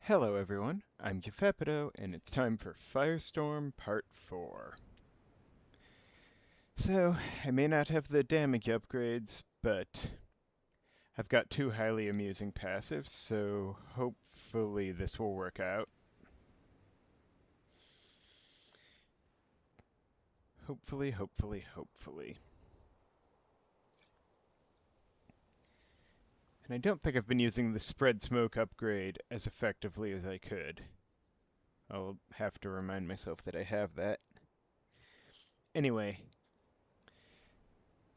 Hello everyone, I'm Gefepido, and it's time for Firestorm Part 4. So, I may not have the damage upgrades, but I've got two highly amusing passives, so hopefully this will work out. Hopefully. And I don't think I've been using the spread smoke upgrade as effectively as I could. I'll have to remind myself that I have that. Anyway,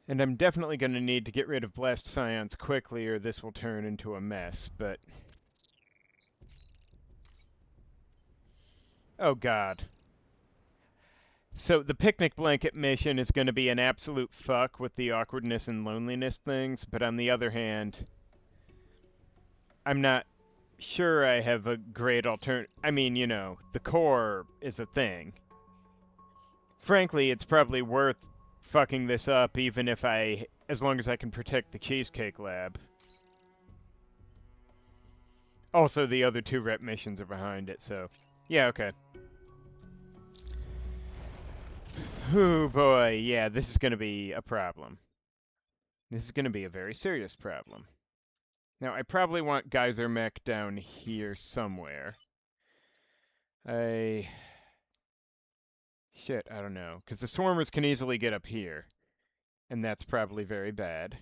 and I'm definitely going to need to get rid of Blast Scions quickly or this will turn into a mess, but... Oh god. So the picnic blanket mission is going to be an absolute fuck with the awkwardness and loneliness things, but on the other hand, I'm not sure I have a great alternative. I mean, you know, the core is a thing. Frankly, it's probably worth fucking this up even if as long as I can protect the Cheesecake Lab. Also, the other two rep missions are behind it, so... Yeah, okay. Oh boy, yeah, this is going to be a problem. This is going to be a very serious problem. Now, I probably want Geyser Mech down here somewhere. Shit, I don't know. Because the Swarmers can easily get up here. And that's probably very bad.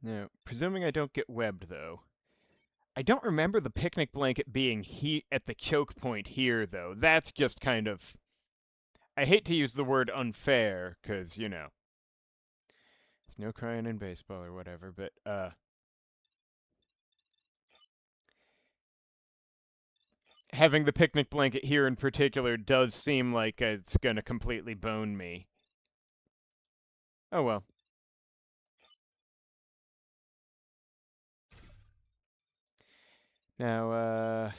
Now, presuming I don't get webbed, though. I don't remember the picnic blanket being at the choke point here, though. That's just kind of... I hate to use the word unfair, because, you know. There's no crying in baseball or whatever, but, having the picnic blanket here in particular does seem like it's gonna completely bone me. Oh well. Now,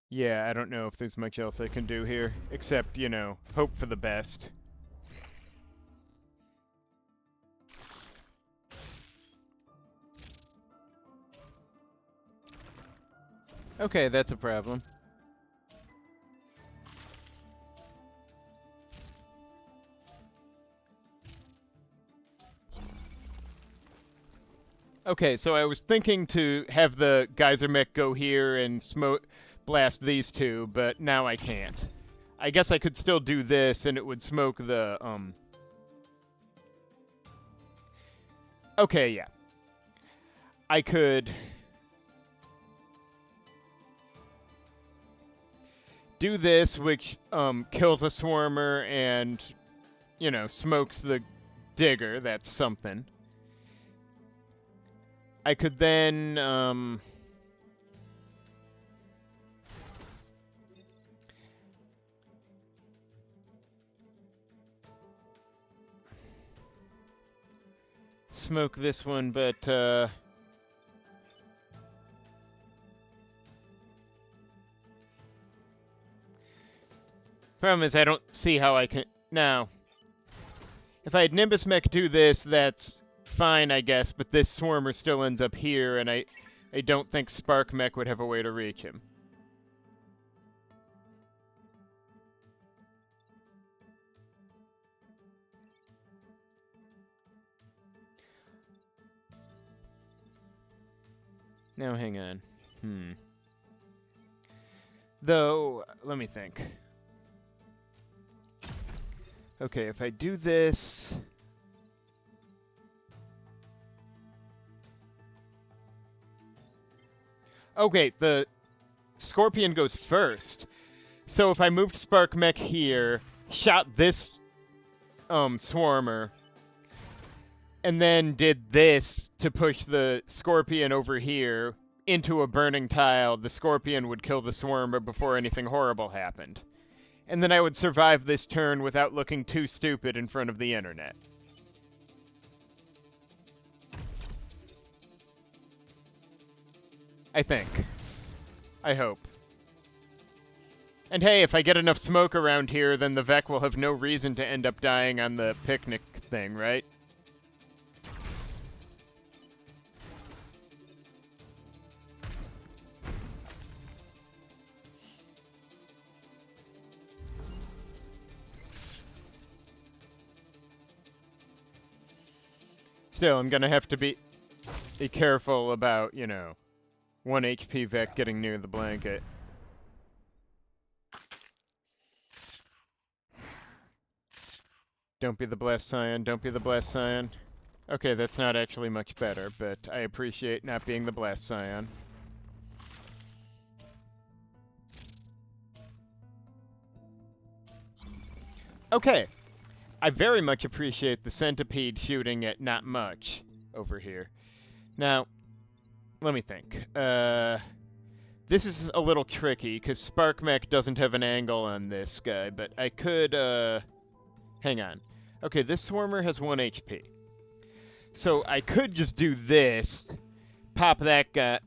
yeah, I don't know if there's much else I can do here, except, you know, hope for the best. Okay, that's a problem. Okay, so I was thinking to have the Geyser Mech go here and blast these two, but now I can't. I guess I could still do this and it would smoke the, Okay, yeah. I could... do this, which, kills a Swarmer and, you know, smokes the Digger. That's something. I could then, smoke this one, but, problem is I don't see how I can... Now, if I had Nimbus Mech do this, that's fine, I guess, but this Swarmer still ends up here, and I don't think Spark Mech would have a way to reach him. Now, hang on. Though, let me think. Okay, if I do this... Okay, the Scorpion goes first. So if I moved Spark Mech here, shot this Swarmer, and then did this to push the Scorpion over here into a burning tile, the Scorpion would kill the Swarmer before anything horrible happened. And then I would survive this turn without looking too stupid in front of the internet. I think. I hope. And hey, if I get enough smoke around here, then the Vec will have no reason to end up dying on the picnic thing, right? Still, I'm gonna have to be careful about, you know, 1 HP Vec getting near the blanket. Don't be the Blast Scion, don't be the Blast Scion. Okay, that's not actually much better, but I appreciate not being the Blast Scion. Okay. I very much appreciate the centipede shooting at not much over here. Now, let me think. This is a little tricky, because Spark Mech doesn't have an angle on this guy, but I could, hang on. Okay, this Swarmer has 1 HP. So I could just do this, pop that guy,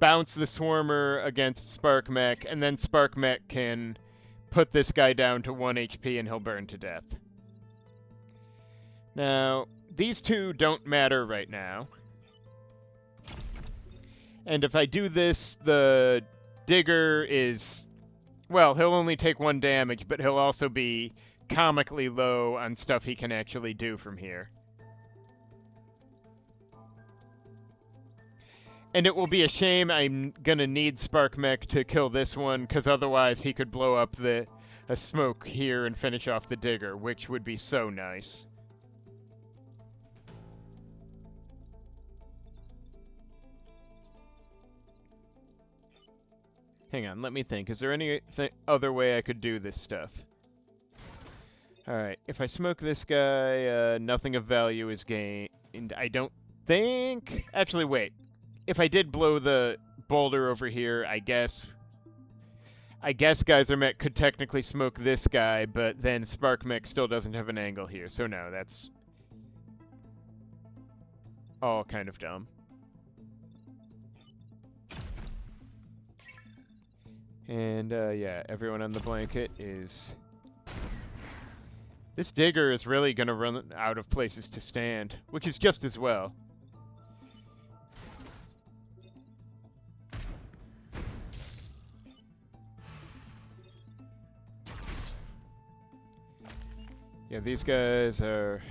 bounce the Swarmer against Spark Mech, and then Spark Mech can put this guy down to 1 HP and he'll burn to death. Now, these two don't matter right now. And if I do this, the Digger is... Well, he'll only take 1 damage, but he'll also be comically low on stuff he can actually do from here. And it will be a shame I'm gonna need Spark Mech to kill this one, because otherwise he could blow up a smoke here and finish off the Digger, which would be so nice. Hang on, let me think. Is there any other way I could do this stuff? Alright, if I smoke this guy, nothing of value is gained. I don't think... Actually, wait. If I did blow the boulder over here, I guess Geyser Mech could technically smoke this guy, but then Spark Mech still doesn't have an angle here. So no, that's all kind of dumb. And, yeah, everyone on the blanket is... This Digger is really gonna run out of places to stand, which is just as well. Yeah, these guys are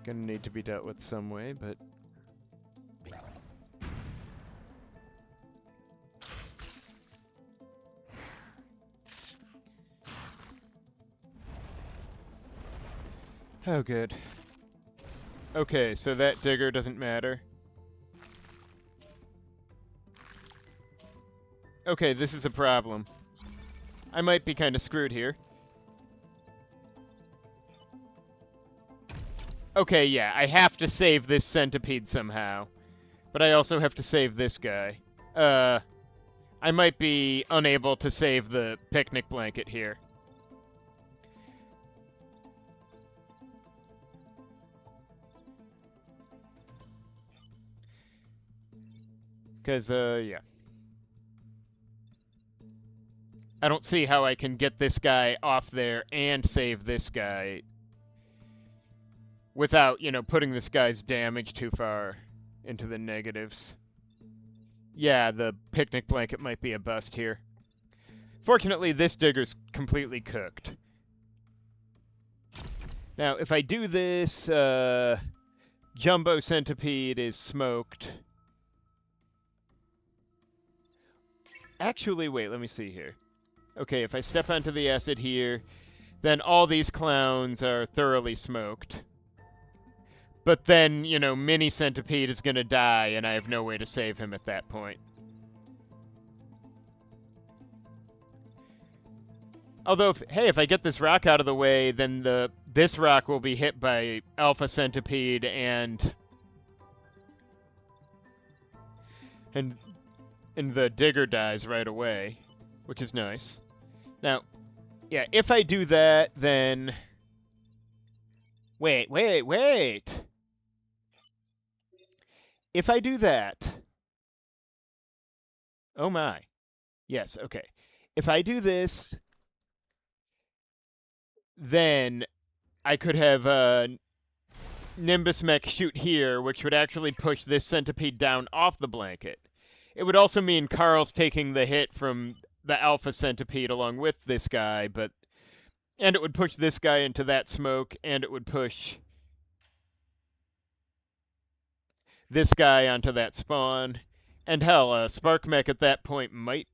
gonna need to be dealt with some way, but... Oh, good. Okay, so that Digger doesn't matter. Okay, this is a problem. I might be kind of screwed here. Okay, yeah, I have to save this centipede somehow. But I also have to save this guy. I might be unable to save the picnic blanket here. Because, yeah. I don't see how I can get this guy off there and save this guy without, you know, putting this guy's damage too far into the negatives. Yeah, the picnic blanket might be a bust here. Fortunately, this Digger's completely cooked. Now, if I do this, Jumbo Centipede is smoked. Actually, wait, let me see here. Okay, if I step onto the acid here, then all these clowns are thoroughly smoked. But then, you know, Mini Centipede is gonna die, and I have no way to save him at that point. Although, if I get this rock out of the way, then this rock will be hit by Alpha Centipede, and the Digger dies right away, which is nice. Now, yeah, if I do that, then... Wait. If I do that, Oh my. Yes, okay. If I do this, then I could have Nimbus Mech shoot here, which would actually push this centipede down off the blanket. It would also mean Carl's taking the hit from the Alpha Centipede along with this guy, and it would push this guy into that smoke, and it would push this guy onto that spawn. And hell, Spark Mech at that point might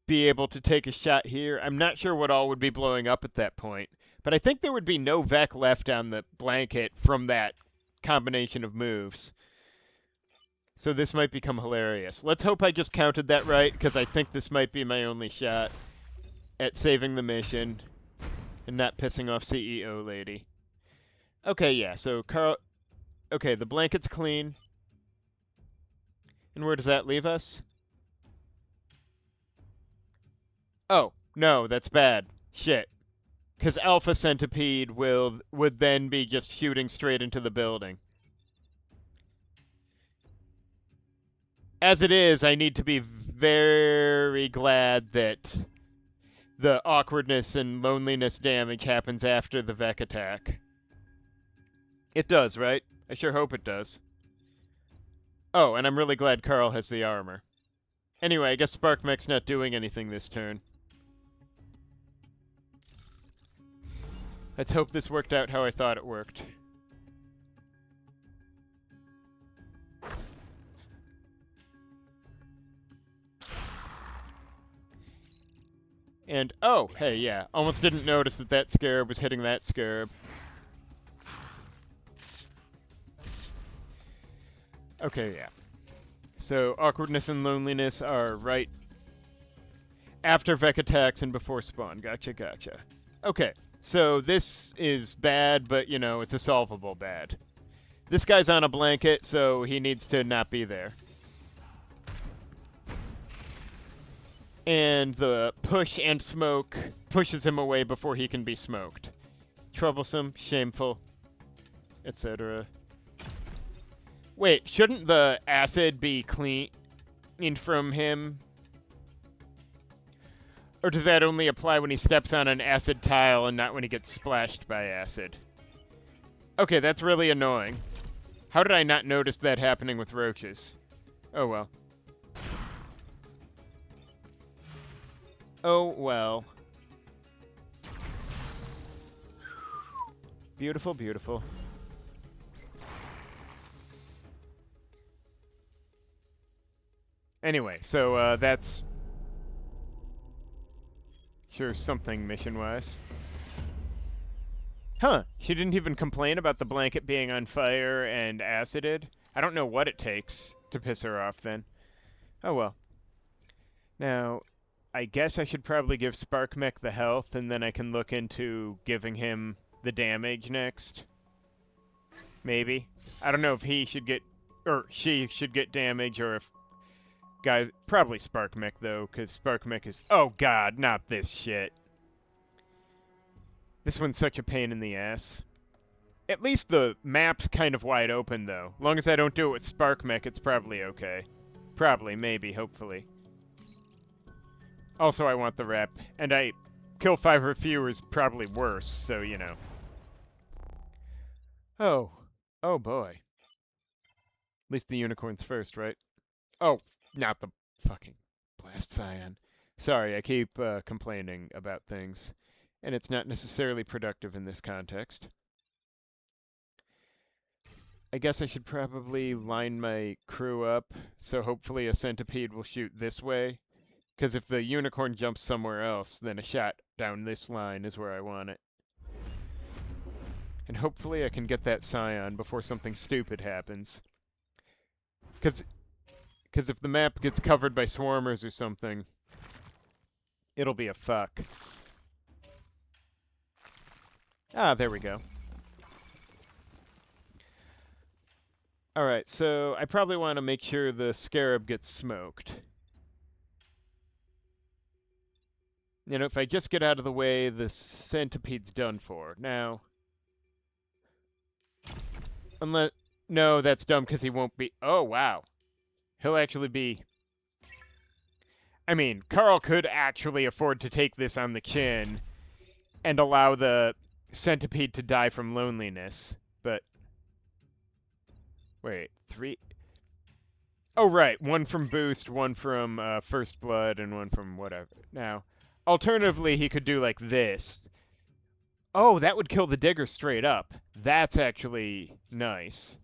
be able to take a shot here. I'm not sure what all would be blowing up at that point, but I think there would be no Vec left on the blanket from that combination of moves. So this might become hilarious. Let's hope I just counted that right, because I think this might be my only shot at saving the mission and not pissing off CEO lady. Okay, yeah, so Carl... Okay, the blanket's clean. And where does that leave us? Oh, no, that's bad. Shit. Because Alpha Centipede would then be just shooting straight into the building. As it is, I need to be very glad that the awkwardness and loneliness damage happens after the Vec attack. It does, right? I sure hope it does. Oh, and I'm really glad Carl has the armor. Anyway, I guess Spark Mech's not doing anything this turn. Let's hope this worked out how I thought it worked. And, oh, hey, yeah. Almost didn't notice that that scarab was hitting that scarab. Okay, yeah. So, awkwardness and loneliness are right after Vec attacks and before spawn. Gotcha, gotcha. Okay, so this is bad, but, you know, it's a solvable bad. This guy's on a blanket, so he needs to not be there. And the push and smoke pushes him away before he can be smoked. Troublesome, shameful, etc. Wait, shouldn't the acid be cleaned from him? Or does that only apply when he steps on an acid tile and not when he gets splashed by acid? Okay, that's really annoying. How did I not notice that happening with roaches? Oh well. Oh well. Beautiful, beautiful. Anyway, so that's sure something mission-wise. Huh, she didn't even complain about the blanket being on fire and acided. I don't know what it takes to piss her off then. Oh well. Now, I guess I should probably give Spark Mech the health, and then I can look into giving him the damage next. Maybe. I don't know if he should get, or she should get damage, or if guys, probably Spark Mech though, because Spark Mech is, oh god, not this shit. This one's such a pain in the ass. At least the map's kind of wide open though. Long as I don't do it with Spark Mech, it's probably okay. Probably, maybe, hopefully. Also, I want the rep, and kill 5 or fewer is probably worse, so, you know. Oh. Oh boy. At least the unicorn's first, right? Oh, not the fucking blast scion. Sorry, I keep complaining about things, and it's not necessarily productive in this context. I guess I should probably line my crew up, so hopefully a centipede will shoot this way. Because if the unicorn jumps somewhere else, then a shot down this line is where I want it. And hopefully I can get that scion before something stupid happens. Because if the map gets covered by swarmers or something, it'll be a fuck. Ah, there we go. Alright, so I probably want to make sure the scarab gets smoked. You know, if I just get out of the way, the centipede's done for. Now, unless... No, that's dumb because he won't be... Oh, wow. He'll actually be I mean, Carl could actually afford to take this on the chin and allow the centipede to die from loneliness, but... Wait, 3... Oh, right, 1 from Boost, 1 from First Blood, and 1 from whatever. Now, alternatively, he could do like this. Oh, that would kill the digger straight up. That's actually nice.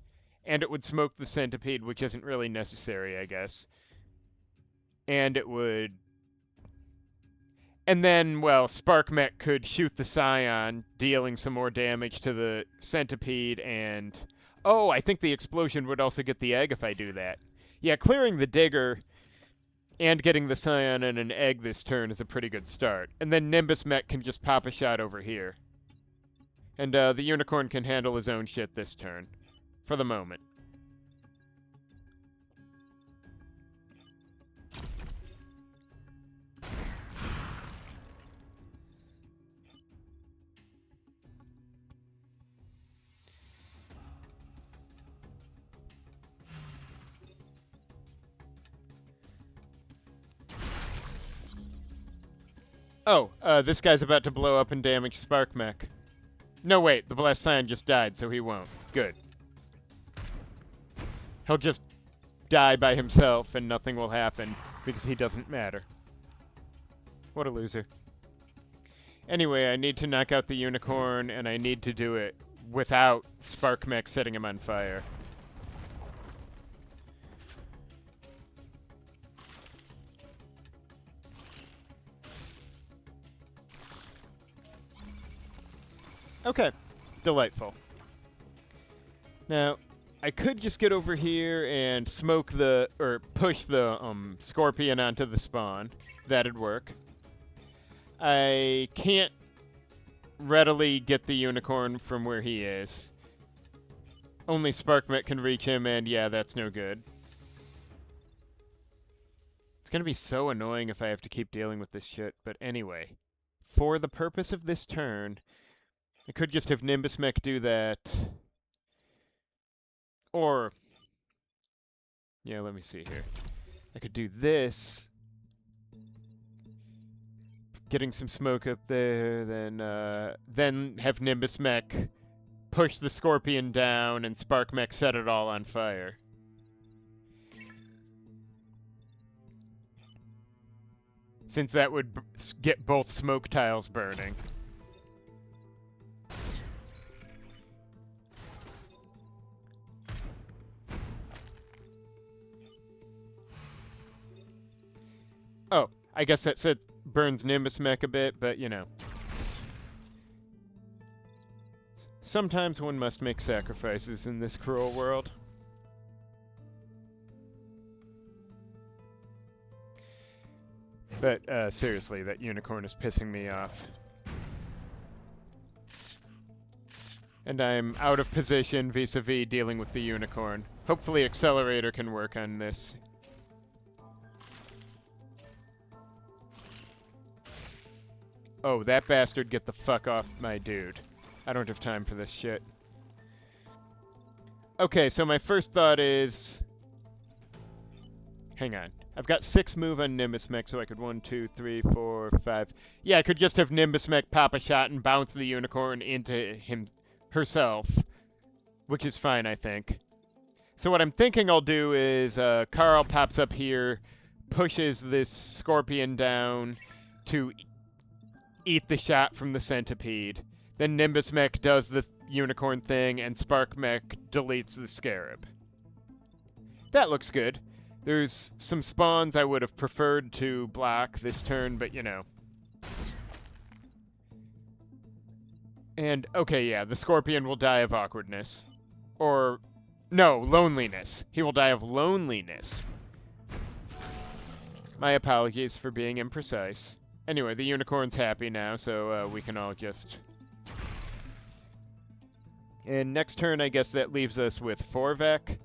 And it would smoke the centipede, which isn't really necessary, I guess. And it would... And then, well, Spark Mech could shoot the Scion, dealing some more damage to the centipede, and... Oh, I think the explosion would also get the egg if I do that. Yeah, clearing the digger and getting the Scion and an egg this turn is a pretty good start. And then Nimbus Mech can just pop a shot over here. And the Unicorn can handle his own shit this turn. For the moment. Oh, this guy's about to blow up and damage Spark Mech. No, wait, the Blessed Scion just died, so he won't. Good. He'll just die by himself and nothing will happen, because he doesn't matter. What a loser. Anyway, I need to knock out the Unicorn, and I need to do it without Spark Mech setting him on fire. Okay, delightful. Now, I could just get over here and smoke the, or push the Scorpion onto the spawn. That'd work. I can't readily get the Unicorn from where he is. Only Sparkmet can reach him, and yeah, that's no good. It's gonna be so annoying if I have to keep dealing with this shit, but anyway. For the purpose of this turn, I could just have Nimbus Mech do that. Or... yeah, let me see here. I could do this. Getting some smoke up there, then have Nimbus Mech push the Scorpion down and Spark Mech set it all on fire. Since that would get both smoke tiles burning. Oh, I guess that said burns Nimbus Mech a bit, but you know. Sometimes one must make sacrifices in this cruel world. But, seriously, that Unicorn is pissing me off. And I'm out of position vis-a-vis dealing with the Unicorn. Hopefully Accelerator can work on this. Oh, that bastard, get the fuck off my dude. I don't have time for this shit. Okay, so my first thought is... hang on. I've got 6 move on Nimbus Mech, so I could 1, 2, 3, 4, 5... yeah, I could just have Nimbus Mech pop a shot and bounce the Unicorn into herself. Which is fine, I think. So what I'm thinking I'll do is, Carl pops up here, pushes this Scorpion down to eat the shot from the Centipede. Then Nimbus Mech does the Unicorn thing, and Spark Mech deletes the Scarab. That looks good. There's some spawns I would have preferred to block this turn, but you know. And, okay, yeah, the Scorpion will die of awkwardness. Or, no, loneliness. He will die of loneliness. My apologies for being imprecise. Anyway, the Unicorn's happy now, so we can all just... and next turn, I guess that leaves us with 4 Vec.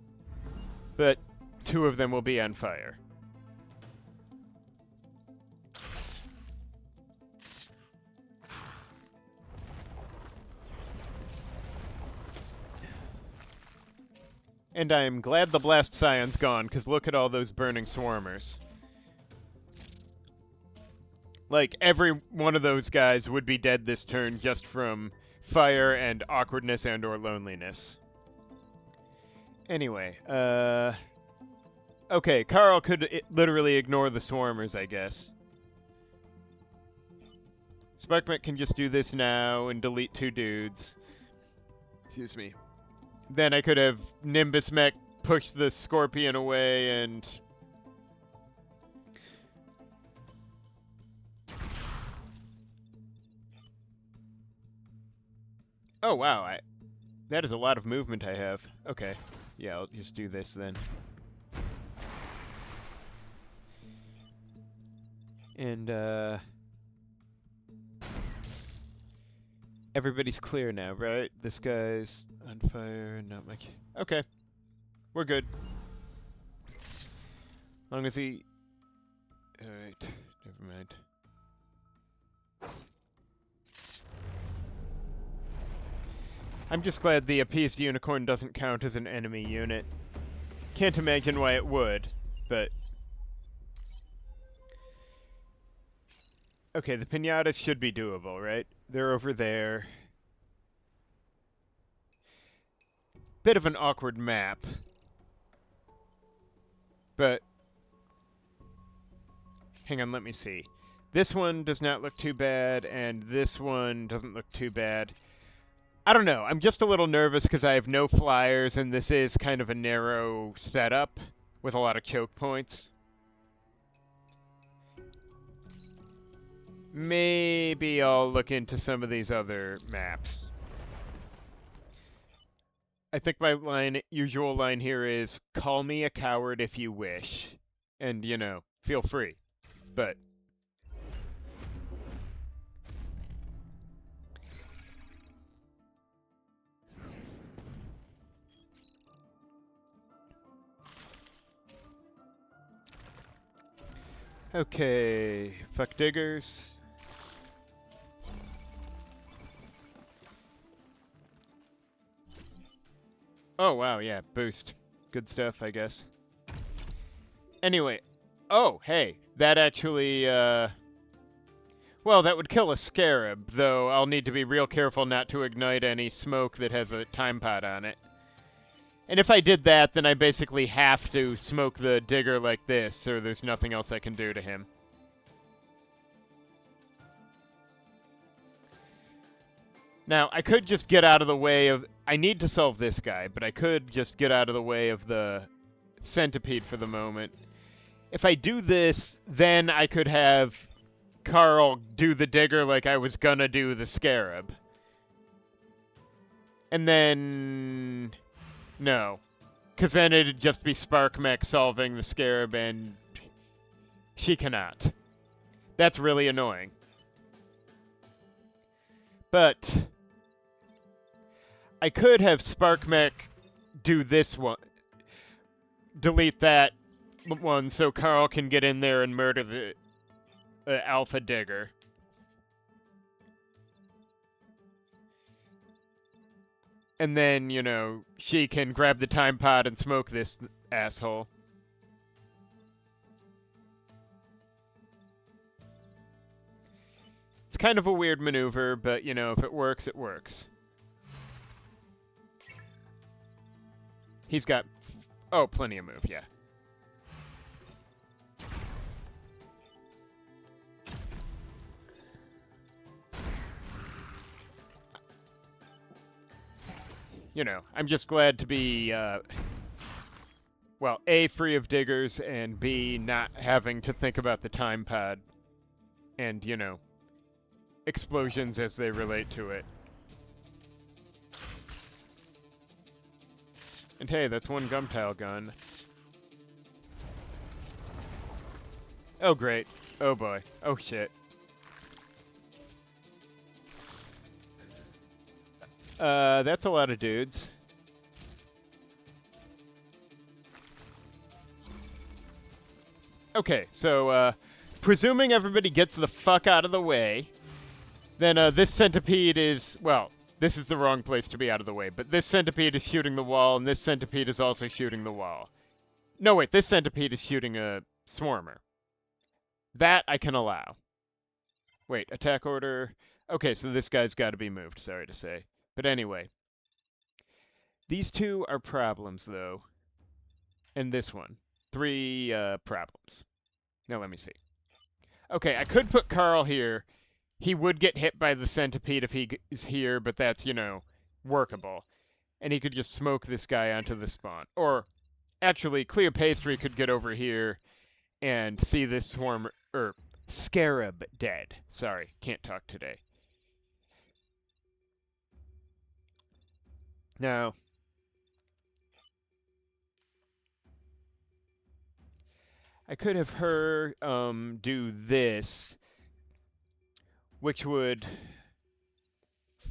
But 2 of them will be on fire. And I'm glad the Blast Scion's gone, because look at all those burning Swarmers. Like, every one of those guys would be dead this turn just from fire and awkwardness and or loneliness. Anyway, okay, Carl could literally ignore the swarmers, I guess. Sparkmech can just do this now and delete 2 dudes. Excuse me. Then I could have Nimbus Mech push the Scorpion away and... Oh, wow, that is a lot of movement I have. Okay. Yeah, I'll just do this then. And, everybody's clear now, right? This guy's on fire, not my... Okay. We're good. As long as he... Alright, never mind. I'm just glad the appeased unicorn doesn't count as an enemy unit. Can't imagine why it would, but... Okay, the pinatas should be doable, right? They're over there. Bit of an awkward map. But... Hang on, let me see. This one does not look too bad, and this one doesn't look too bad. I don't know, I'm just a little nervous because I have no flyers, and this is kind of a narrow setup with a lot of choke points. Maybe I'll look into some of these other maps. I think my usual line here is, call me a coward if you wish. And, you know, feel free. But... Okay, fuck diggers. Oh, wow, yeah, boost. Good stuff, I guess. Anyway, oh, hey, that actually, well, that would kill a scarab, though I'll need to be real careful not to ignite any smoke that has a time pot on it. And if I did that, then I basically have to smoke the digger like this, or there's nothing else I can do to him. Now, I could just get out of the way of... I need to solve this guy, but I could just get out of the way of the centipede for the moment. If I do this, then I could have Carl do the digger like I was gonna do the scarab. And then... No. Because then it'd just be Sparkmech solving the scarab, and she cannot. That's really annoying. But I could have Sparkmech do this one. Delete that one so Carl can get in there and murder the Alpha Digger. And then, you know, she can grab the time pod and smoke this asshole. It's kind of a weird maneuver, but, you know, if it works, it works. He's got... Oh, plenty of move, yeah. You know, I'm just glad to be, well, A, free of diggers, and B, not having to think about the time pod. And, you know, explosions as they relate to it. And hey, that's one Gumtile gun. Oh, great. Oh, boy. Oh, shit. That's a lot of dudes. Okay, so, presuming everybody gets the fuck out of the way, then, this centipede is, well, this is the wrong place to be out of the way, but this centipede is shooting the wall, and this centipede is also shooting the wall. No, wait, this centipede is shooting a swarmer. That I can allow. Wait, attack order. Okay, so this guy's got to be moved, sorry to say. But anyway. These two are problems, though. And this one. Three problems. Now let me see. Okay, I could put Carl here. He would get hit by the centipede if he is here, but that's, workable. And he could just smoke this guy onto the spawn. Or, actually, Cleopatra could get over here and see this swarm, scarab dead. Sorry, can't talk today. Now, I could have her do this, which would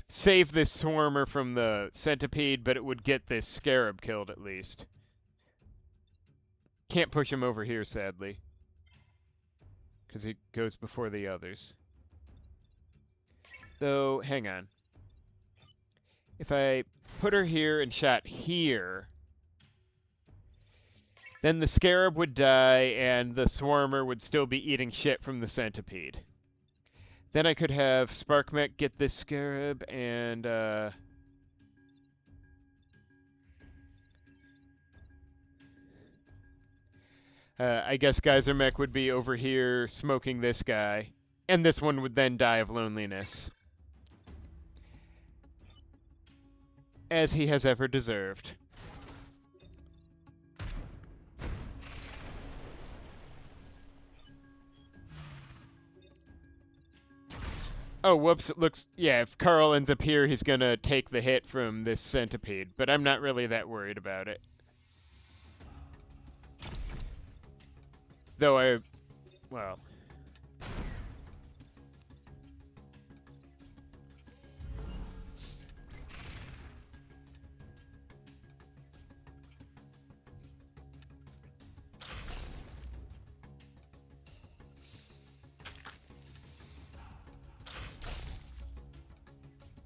save this swarmer from the centipede, but it would get this scarab killed at least. Can't push him over here, sadly, because he goes before the others. Though, hang on. If I put her here and shot here, then the scarab would die and the swarmer would still be eating shit from the centipede. Then I could have Sparkmech get this scarab and, I guess Geysermech would be over here smoking this guy. And this one would then die of loneliness. As he has ever deserved. Oh, whoops, it looks... Yeah, if Carl ends up here, he's gonna take the hit from this centipede. But I'm not really that worried about it. Though I... Well...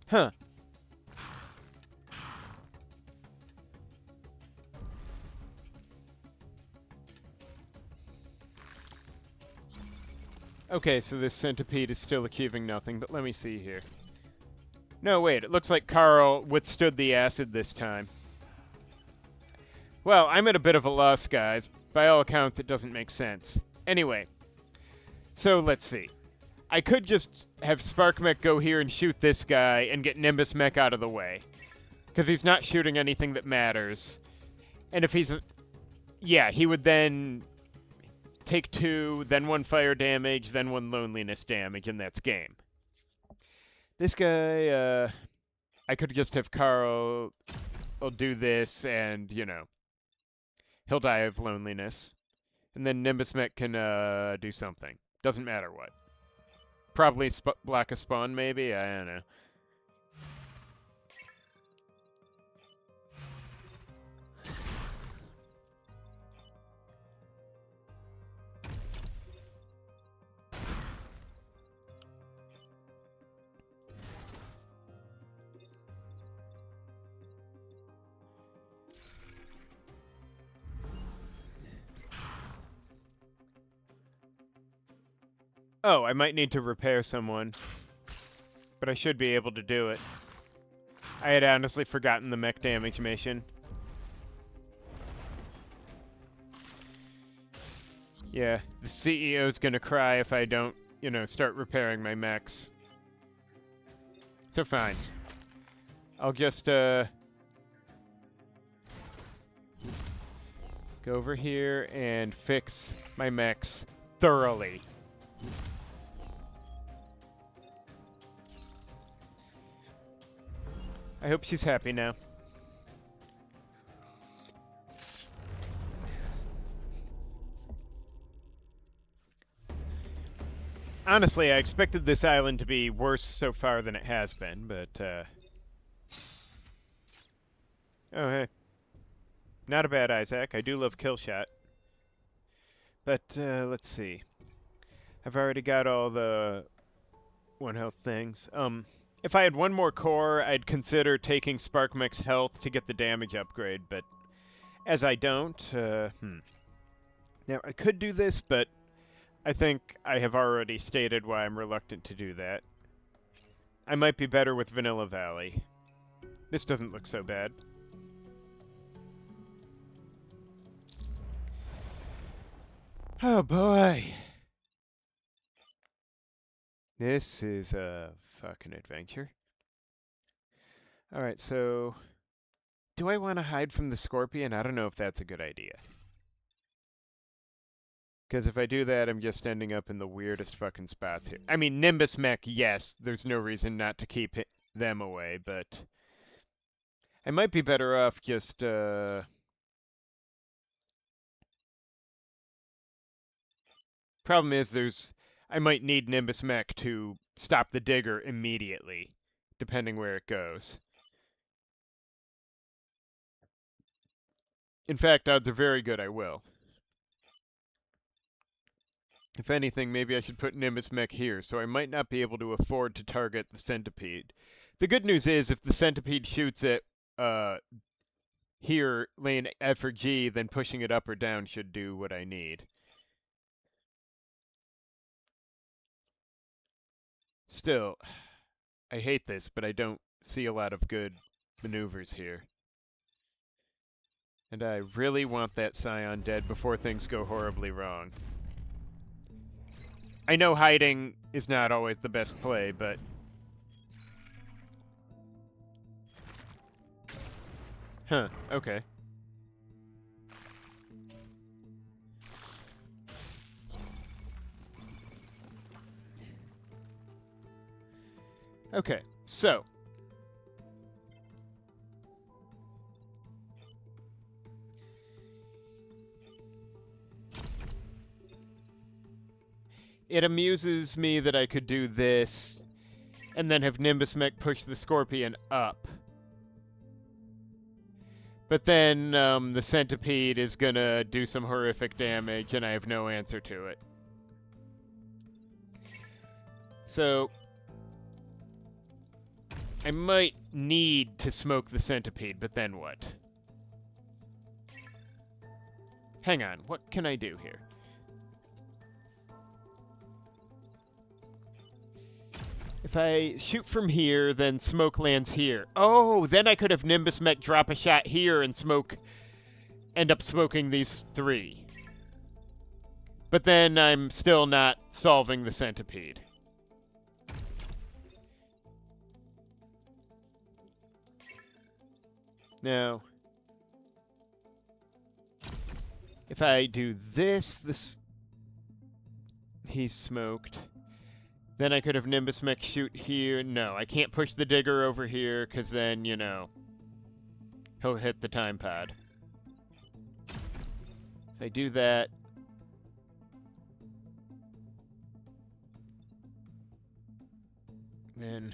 Huh. Okay, so this centipede is still achieving nothing, but let me see here. No, wait, it looks like Carl withstood the acid this time. Well, I'm at a bit of a loss, guys. By all accounts, it doesn't make sense. Anyway, so let's see. I could just have Sparkmech go here and shoot this guy and get Nimbus Mech out of the way. Because he's not shooting anything that matters. And if he's... Yeah, he would then take 2, then 1 fire damage, then 1 loneliness damage, and that's game. This guy, I could just have Carl do this and, he'll die of loneliness. And then Nimbus Mech can do something. Doesn't matter what. Probably block a spawn, maybe? I don't know. Oh, I might need to repair someone. But I should be able to do it. I had honestly forgotten the mech damage mission. Yeah, the CEO's gonna cry if I don't, start repairing my mechs. So fine. I'll just, go over here and fix my mechs thoroughly. I hope she's happy now. Honestly, I expected this island to be worse so far than it has been, but, Oh, hey. Not a bad Isaac. I do love Killshot. But, let's see. I've already got all the 1 health things. If I had 1 more core, I'd consider taking Sparkmech's health to get the damage upgrade, but as I don't, Now, I could do this, but I think I have already stated why I'm reluctant to do that. I might be better with Vanilla Valley. This doesn't look so bad. Oh boy. This is a fucking adventure. Alright, so... do I want to hide from the Scorpion? I don't know if that's a good idea. Because if I do that, I'm just ending up in the weirdest fucking spots here. I mean, Nimbus Mech, yes, there's no reason not to keep them away, but... I might be better off just, problem is I might need Nimbus Mech to stop the Digger immediately, depending where it goes. In fact, odds are very good I will. If anything, maybe I should put Nimbus Mech here, so I might not be able to afford to target the Centipede. The good news is, if the Centipede shoots it, here, lane F or G, then pushing it up or down should do what I need. Still, I hate this, but I don't see a lot of good maneuvers here. And I really want that Scion dead before things go horribly wrong. I know hiding is not always the best play, but... huh, okay. Okay, so... it amuses me that I could do this, and then have Nimbus Mech push the Scorpion up. But then, the Centipede is gonna do some horrific damage, and I have no answer to it. So... I might need to smoke the Centipede, but then what? Hang on, what can I do here? If I shoot from here, then smoke lands here. Oh, then I could have Nimbus Mech drop a shot here and end up smoking these three. But then I'm still not solving the Centipede. Now, if I do this, he's smoked. Then I could have Nimbus Mech shoot here. No, I can't push the Digger over here, because then, you know, he'll hit the time pod. If I do that... then...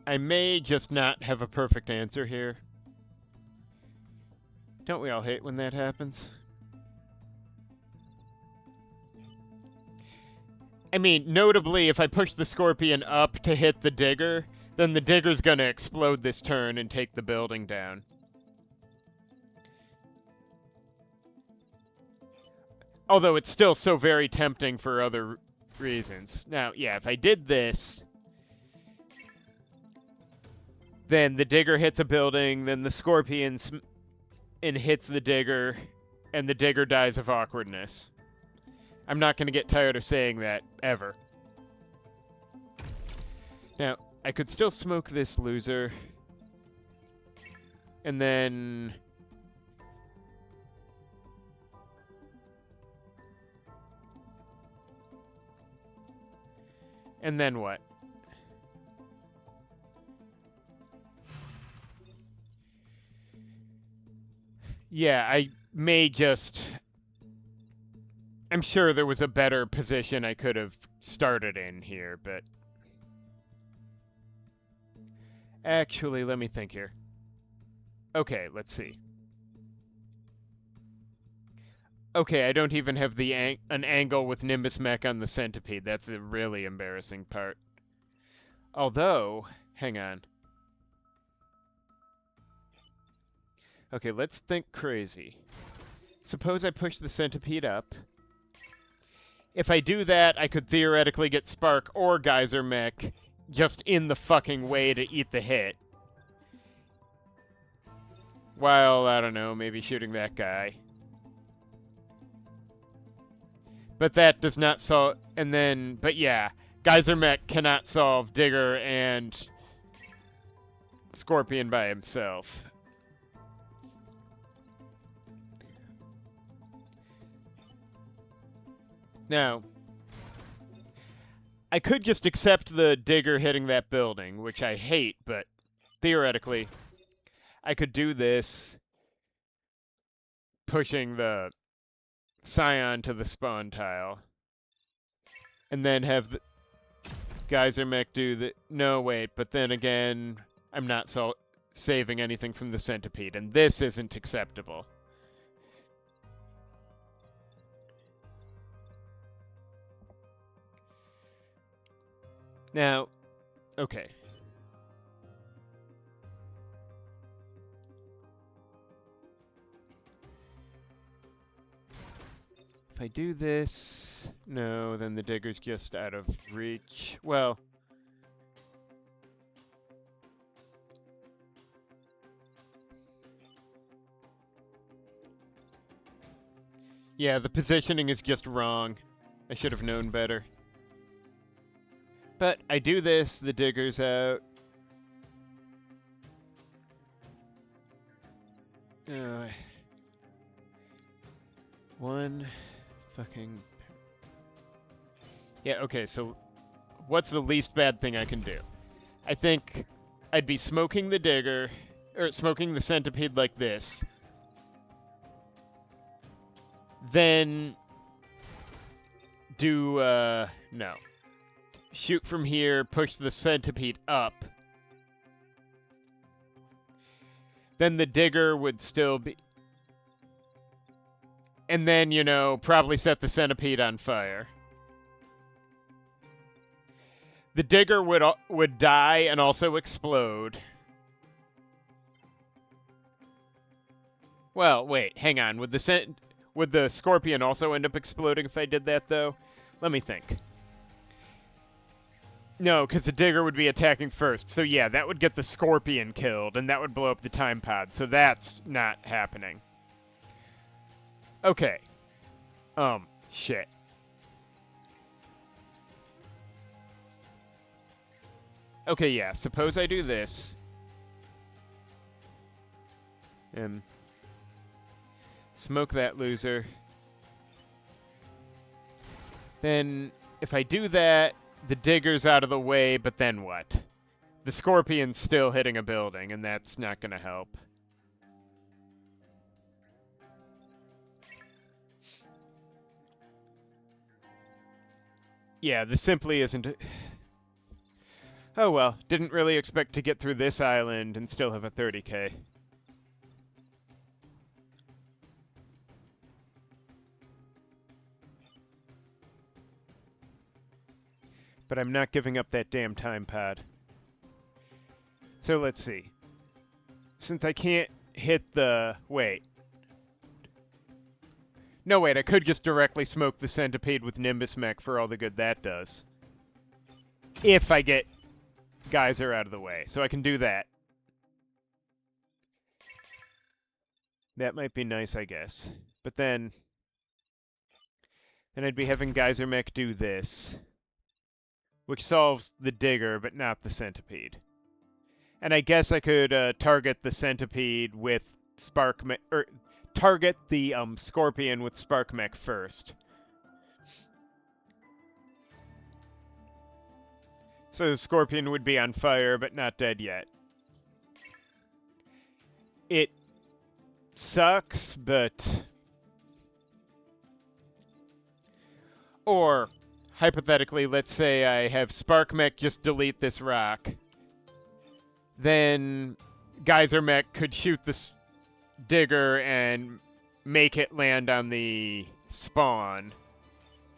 I may just not have a perfect answer here. Don't we all hate when that happens? I mean, notably, if I push the Scorpion up to hit the Digger, then the Digger's gonna explode this turn and take the building down. Although it's still so very tempting for other reasons. Now, yeah, if I did this... then the Digger hits a building, then the Scorpion hits the Digger, and the Digger dies of awkwardness. I'm not going to get tired of saying that, ever. Now, I could still smoke this loser. And then... and then what? Yeah, I may just... I'm sure there was a better position I could have started in here, but... actually, let me think here. Okay, let's see. Okay, I don't even have an angle with Nimbus Mech on the Centipede. That's the really embarrassing part. Although, hang on. Okay, let's think crazy. Suppose I push the centipede up. If I do that, I could theoretically get Spark or Geyser Mech just in the fucking way to eat the hit. While, I don't know, maybe shooting that guy. But that does not solve... And then... But yeah, Geyser Mech cannot solve Digger and Scorpion by himself. Now, I could just accept the Digger hitting that building, which I hate, but theoretically, I could do this, pushing the Scion to the spawn tile, and then have the Geyser Mech do the... No, wait, but then again, I'm not saving anything from the centipede, and this isn't acceptable. Now, okay. If I do this... No, then the Digger's just out of reach. Well... Yeah, the positioning is just wrong. I should have known better. But I do this, the Digger's out. One fucking... Yeah, okay, so what's the least bad thing I can do? I think I'd be smoking the Digger, or smoking the centipede like this. Then do, no. Shoot from here, push the centipede up. Then the Digger would still be... And then, you know, probably set the centipede on fire. The Digger would die and also explode. Well, wait, hang on. Would the Scorpion also end up exploding if I did that, though? Let me think. No, because the Digger would be attacking first. So yeah, that would get the Scorpion killed, and that would blow up the time pod. So that's not happening. Okay. Shit. Okay, yeah, suppose I do this. Smoke that loser. Then, if I do that, the Digger's out of the way, but then what? The Scorpion's still hitting a building, and that's not gonna help. Yeah, this simply isn't... Oh well, didn't really expect to get through this island and still have a 30k. But I'm not giving up that damn time pod. So let's see. Since I can't hit the... Wait. No, wait, I could just directly smoke the centipede with Nimbus Mech for all the good that does. If I get Geyser out of the way. So I can do that. That might be nice, I guess. But then I'd be having Geyser Mech do this. Which solves the Digger, but not the centipede. And I guess I could target the centipede with Spark Mech, or target the Scorpion with Spark Mech first. So the Scorpion would be on fire, but not dead yet. It sucks, but... Or... Hypothetically, let's say I have Spark Mech just delete this rock. Then Geyser Mech could shoot the Digger and make it land on the spawn.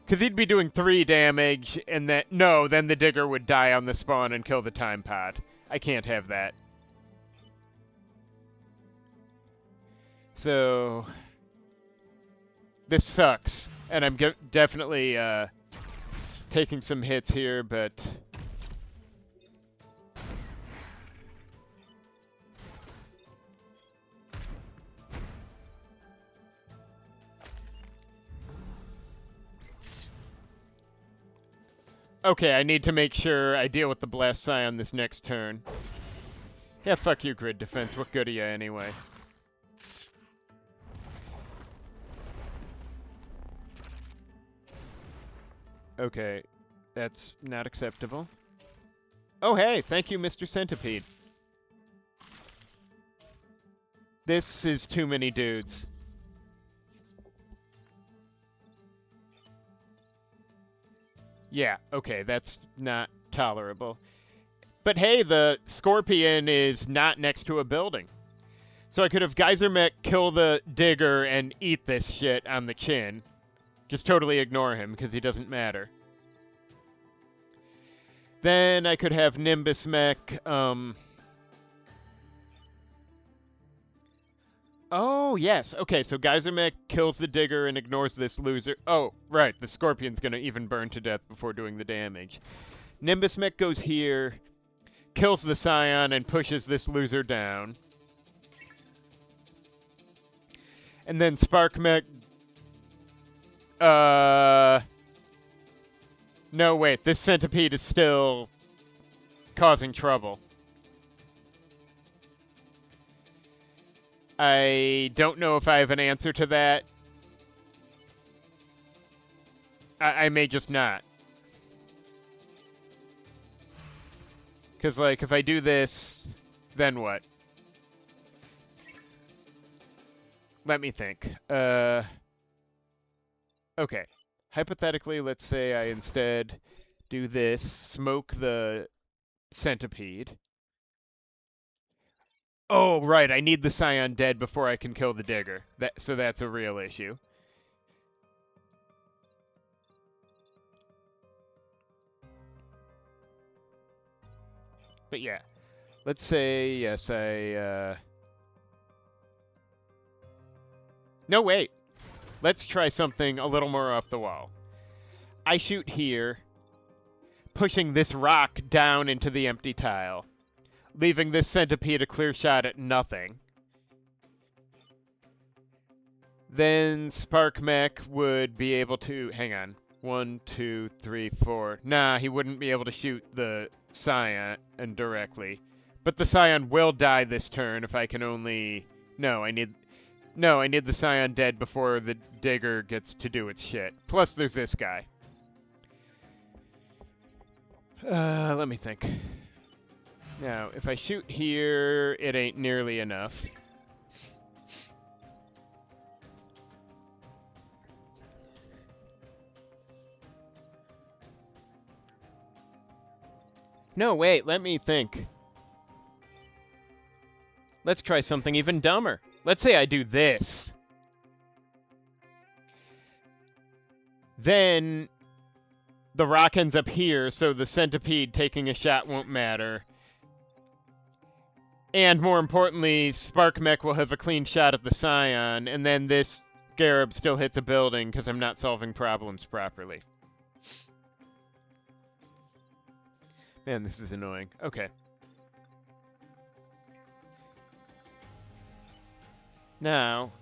Because he'd be doing 3 damage, and then... No, then the Digger would die on the spawn and kill the time pod. I can't have that. So this sucks, and I'm definitely taking some hits here, but okay, I need to make sure I deal with the Blast Scion this next turn. Yeah, fuck you, grid defense. What good are you anyway? Okay, that's not acceptable. Oh, hey, thank you, Mr. Centipede. This is too many dudes. Yeah, okay, that's not tolerable. But hey, the Scorpion is not next to a building. So I could have Geyser Mech kill the Digger and eat this shit on the chin. Just totally ignore him, because he doesn't matter. Then I could have Nimbus Mech, Oh, yes. Okay, so Geyser Mech kills the Digger and ignores this loser. Oh, right, the Scorpion's gonna even burn to death before doing the damage. Nimbus Mech goes here, kills the Scion, and pushes this loser down. And then Spark Mech... No, wait, this Centipede is still causing trouble. I don't know if I have an answer to that. I may just not. Because, like, if I do this, then what? Let me think. Okay. Hypothetically, let's say I instead do this, smoke the Centipede. Oh, right, I need the Scion dead before I can kill the Digger. So that's a real issue. But yeah, let's say, yes, No, wait. Let's try something a little more off the wall. I shoot here, pushing this rock down into the empty tile, leaving this Centipede a clear shot at nothing. Then Spark Mech would be able to... Hang on. 1, 2, 3, 4. Nah, he wouldn't be able to shoot the Scion directly. But the Scion will die this turn if I can only... No, I need the Scion dead before the Digger gets to do its shit. Plus, there's this guy. Let me think. Now, if I shoot here, it ain't nearly enough. No, wait, let me think. Let's try something even dumber. Let's say I do this. Then the rock ends up here, so the Centipede taking a shot won't matter. And more importantly, Spark Mech will have a clean shot at the Scion, and then this Scarab still hits a building because I'm not solving problems properly. Man, this is annoying. Okay. Now,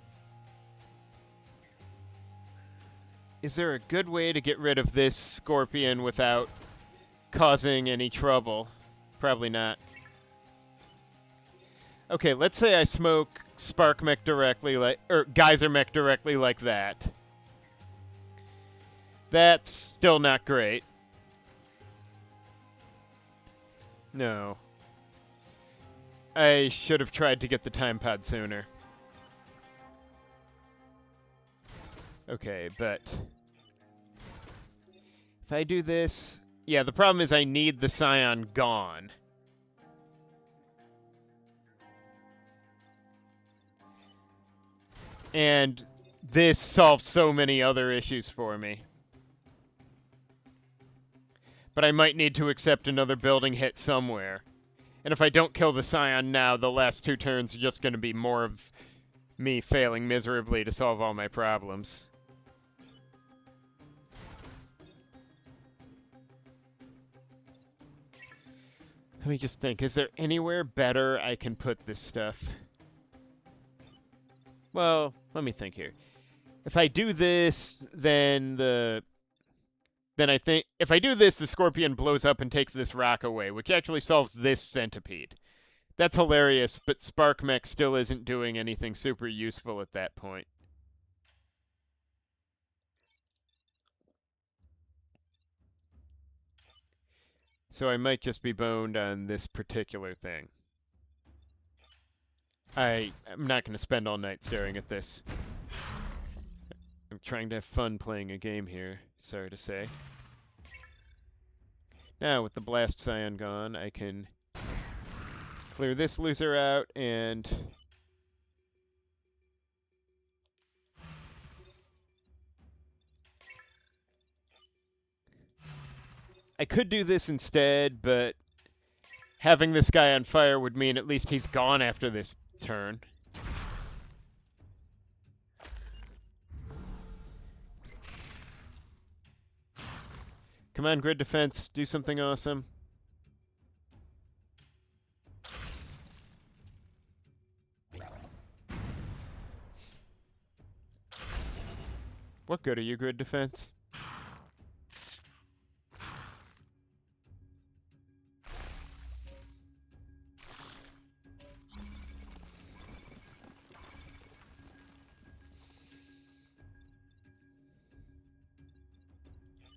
is there a good way to get rid of this Scorpion without causing any trouble? Probably not. Okay, let's say I smoke Spark Mech directly, or Geyser Mech directly like that. That's still not great. No. I should have tried to get the time pod sooner. Okay, but if I do this... Yeah, the problem is I need the Scion gone. And this solves so many other issues for me. But I might need to accept another building hit somewhere. And if I don't kill the Scion now, the last 2 turns are just going to be more of me failing miserably to solve all my problems. Let me just think, is there anywhere better I can put this stuff? Well, let me think here. If I do this, then I think if I do this, the scorpion blows up and takes this rock away, which actually solves this centipede. That's hilarious, but Spark Mech still isn't doing anything super useful at that point. So I might just be boned on this particular thing. I'm not going to spend all night staring at this. I'm trying to have fun playing a game here, sorry to say. Now, with the Blast Scion gone, I can clear this loser out, and I could do this instead, but having this guy on fire would mean at least he's gone after this turn. Come on, grid defense, do something awesome. What good are you, grid defense?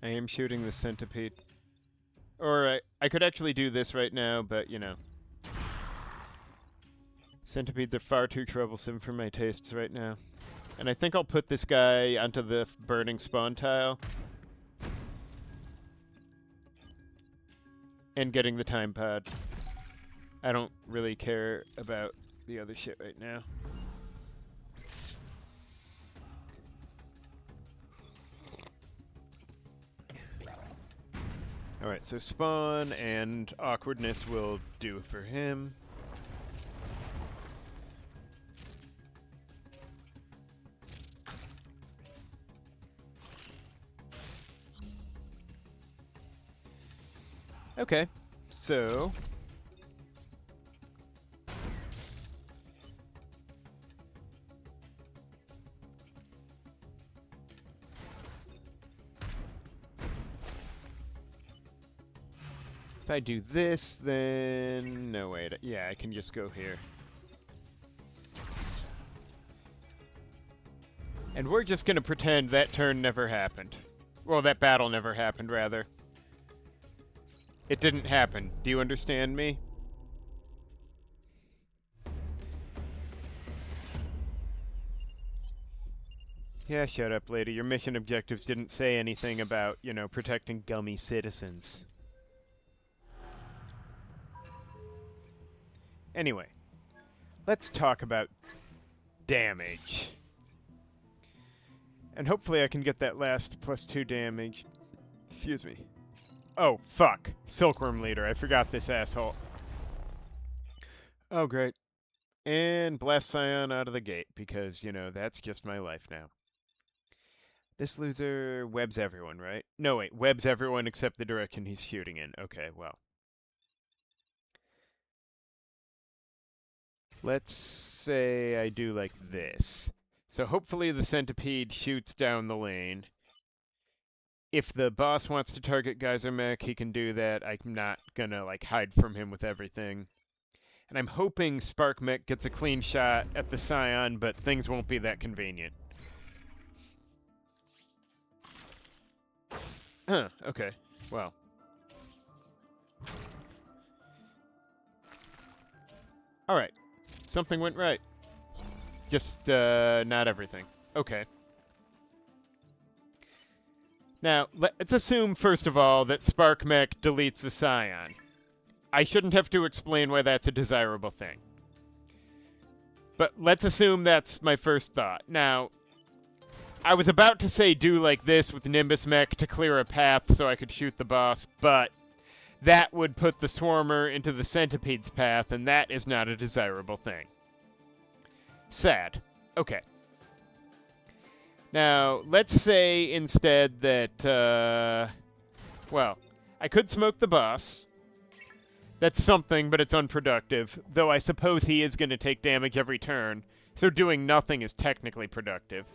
I am shooting the centipede. Or I could actually do this right now, but, you know. Centipedes are far too troublesome for my tastes right now. And I think I'll put this guy onto the burning spawn tile. And getting the time pod. I don't really care about the other shit right now. Alright, so spawn and awkwardness will do for him. Okay, so if I do this, then no, wait, yeah, I can just go here. And we're just gonna pretend that turn never happened. Well, that battle never happened, rather. It didn't happen. Do you understand me? Yeah, shut up, lady. Your mission objectives didn't say anything about, you know, protecting gummy citizens. Anyway, let's talk about damage. And hopefully I can get that last +2 damage. Excuse me. Oh, fuck. Silkworm Leader. I forgot this asshole. Oh, great. And Blast Scion out of the gate, because, you know, that's just my life now. This loser webs everyone, right? No, wait. Webs everyone except the direction he's shooting in. Okay, well. Let's say I do like this. So hopefully the centipede shoots down the lane. If the boss wants to target Geyser Mech, he can do that. I'm not gonna, like, hide from him with everything. And I'm hoping Spark Mech gets a clean shot at the Scion, but things won't be that convenient. Huh, okay. Well. Alright. Something went right. Just, not everything. Okay. Now, let's assume, first of all, that Spark Mech deletes the Scion. I shouldn't have to explain why that's a desirable thing. But let's assume that's my first thought. Now, I was about to say do like this with Nimbus Mech to clear a path so I could shoot the boss, but that would put the Swarmer into the Centipede's path, and that is not a desirable thing. Sad. Okay. Now, let's say instead that, well, I could smoke the boss. That's something, but it's unproductive, though I suppose he is going to take damage every turn, so doing nothing is technically productive.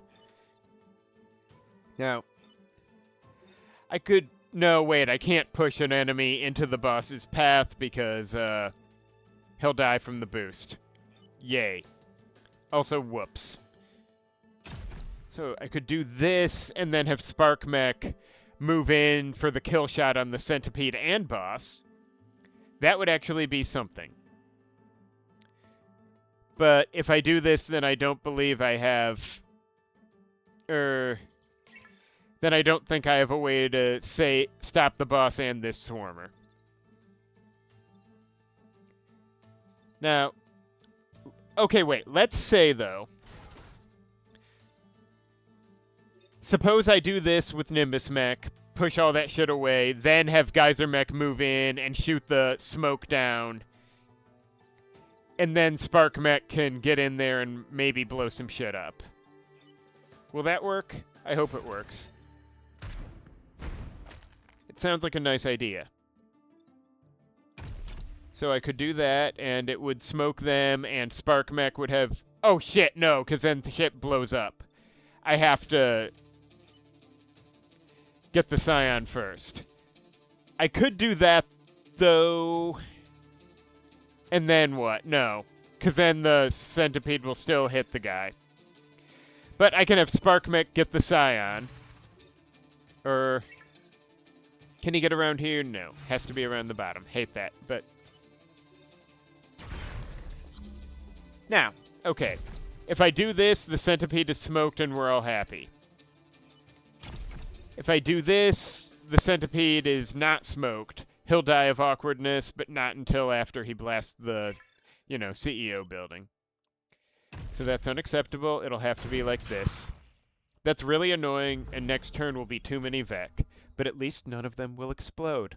Now, I could... No, wait, I can't push an enemy into the boss's path because, he'll die from the boost. Yay. Also, whoops. So I could do this, and then have Spark Mech move in for the kill shot on the Centipede and boss. That would actually be something. But if I do this, then I don't believe I have... then I don't think I have a way to, say, stop the boss and this Swarmer. Now... Okay, wait. Let's say, though... Suppose I do this with Nimbus Mech, push all that shit away, then have Geyser Mech move in and shoot the smoke down. And then Spark Mech can get in there and maybe blow some shit up. Will that work? I hope it works. It sounds like a nice idea. So I could do that, and it would smoke them, and Spark Mech would have... Oh shit, no, because then the shit blows up. I have to... get the Scion first. I could do that, though... And then what? No. Because then the Centipede will still hit the guy. But I can have Spark Mech get the Scion. Or... Can he get around here? No. Has to be around the bottom. Hate that, but... Now, okay. If I do this, the Centipede is smoked and we're all happy. If I do this, the Centipede is not smoked. He'll die of awkwardness, but not until after he blasts the, CEO building. So that's unacceptable. It'll have to be like this. That's really annoying, and next turn will be too many Vec. But at least none of them will explode.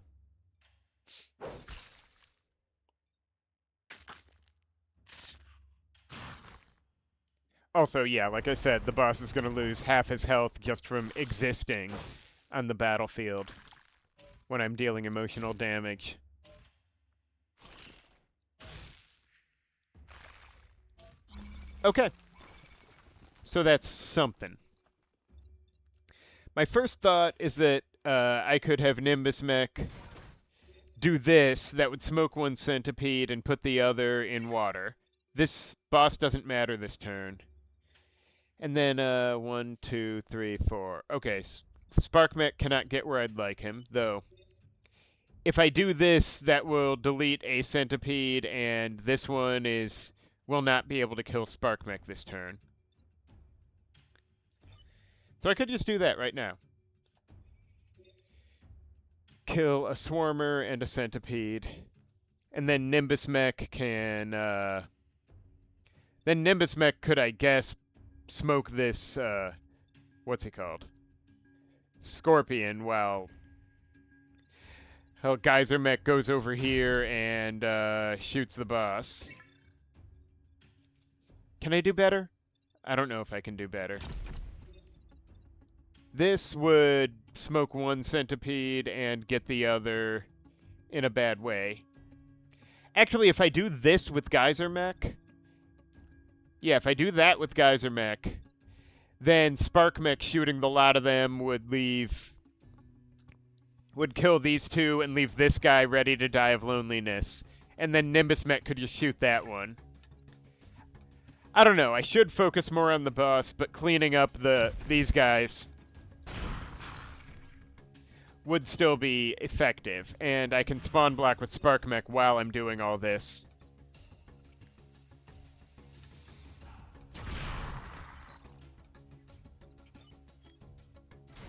Also, yeah, like I said, the boss is going to lose half his health just from existing on the battlefield when I'm dealing emotional damage. Okay. So that's something. My first thought is that I could have Nimbus Mech do this. That would smoke one Centipede and put the other in water. This boss doesn't matter this turn. And then, 1, 2, 3, 4. Okay, Spark Mech cannot get where I'd like him, though. If I do this, that will delete a Centipede, and this one will not be able to kill Spark Mech this turn. So I could just do that right now. Kill a Swarmer and a Centipede. And then Nimbus Mech can, Then Nimbus Mech could, I guess, smoke this, what's it called? Scorpion, while Geyser Mech goes over here and, shoots the boss. Can I do better? I don't know if I can do better. This would smoke one Centipede and get the other in a bad way. Actually, if I do this with Geyser Mech... Yeah, if I do that with Geyser Mech, then Spark Mech shooting the lot of them would kill these two and leave this guy ready to die of loneliness. And then Nimbus Mech could just shoot that one. I don't know, I should focus more on the boss, but cleaning up these guys would still be effective. And I can spawn block with Spark Mech while I'm doing all this.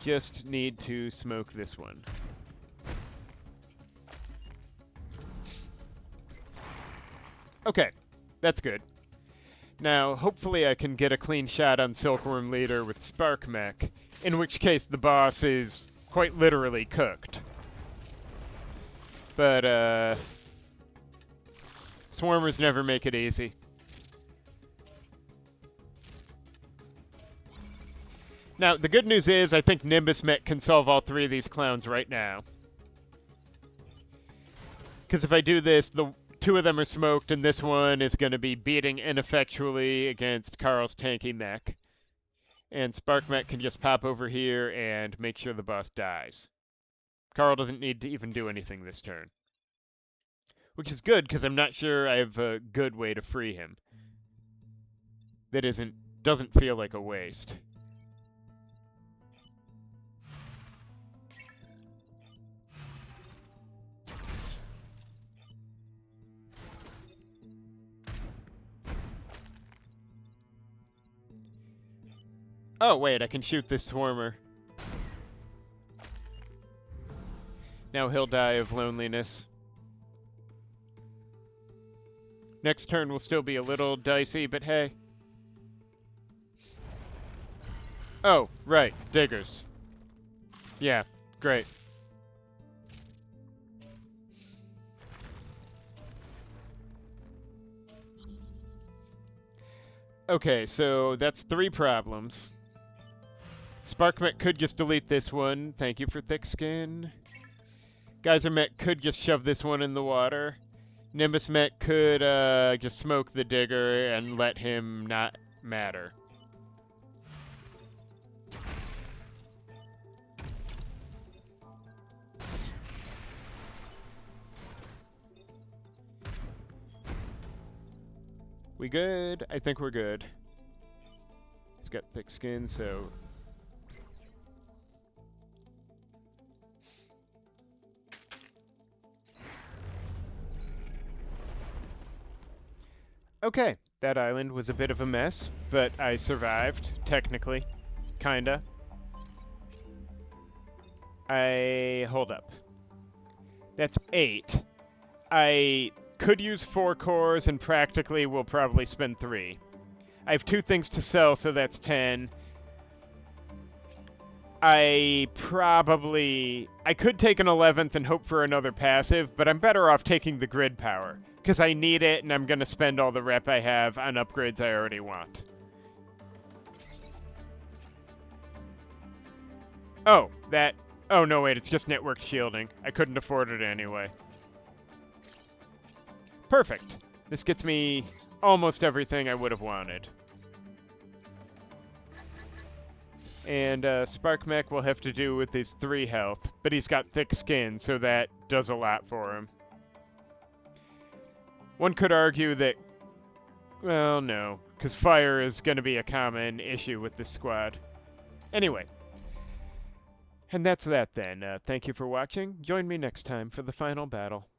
Just need to smoke this one. Okay, that's good. Now, hopefully I can get a clean shot on Silkworm Leader with Spark Mech, in which case the boss is quite literally cooked. But, Swarmers never make it easy. Now, the good news is I think Nimbus Mech can solve all three of these clowns right now. Because if I do this, the two of them are smoked, and this one is going to be beating ineffectually against Carl's tanky mech. And Spark Mech can just pop over here and make sure the boss dies. Carl doesn't need to even do anything this turn. Which is good, because I'm not sure I have a good way to free him. That doesn't feel like a waste. Oh, wait, I can shoot this swarmer. Now he'll die of loneliness. Next turn will still be a little dicey, but hey. Oh, right, diggers. Yeah, great. Okay, so that's 3 problems. Sparkmet could just delete this one. Thank you for thick skin. Geysermet could just shove this one in the water. Nimbusmet could just smoke the digger and let him not matter. We good? I think we're good. He's got thick skin, so... Okay, that island was a bit of a mess, but I survived, technically. Kinda. Hold up. That's 8. I could use 4 cores, and practically will probably spend 3. I have 2 things to sell, so that's 10. I could take an 11th and hope for another passive, but I'm better off taking the grid power. Because I need it, and I'm going to spend all the rep I have on upgrades I already want. Oh, oh no wait, it's just network shielding. I couldn't afford it anyway. Perfect. This gets me almost everything I would have wanted. And Spark Mech will have to do with his 3 health, but he's got thick skin, so that does a lot for him. One could argue that, well, no, because fire is going to be a common issue with this squad. Anyway, and that's that then. Thank you for watching. Join me next time for the final battle.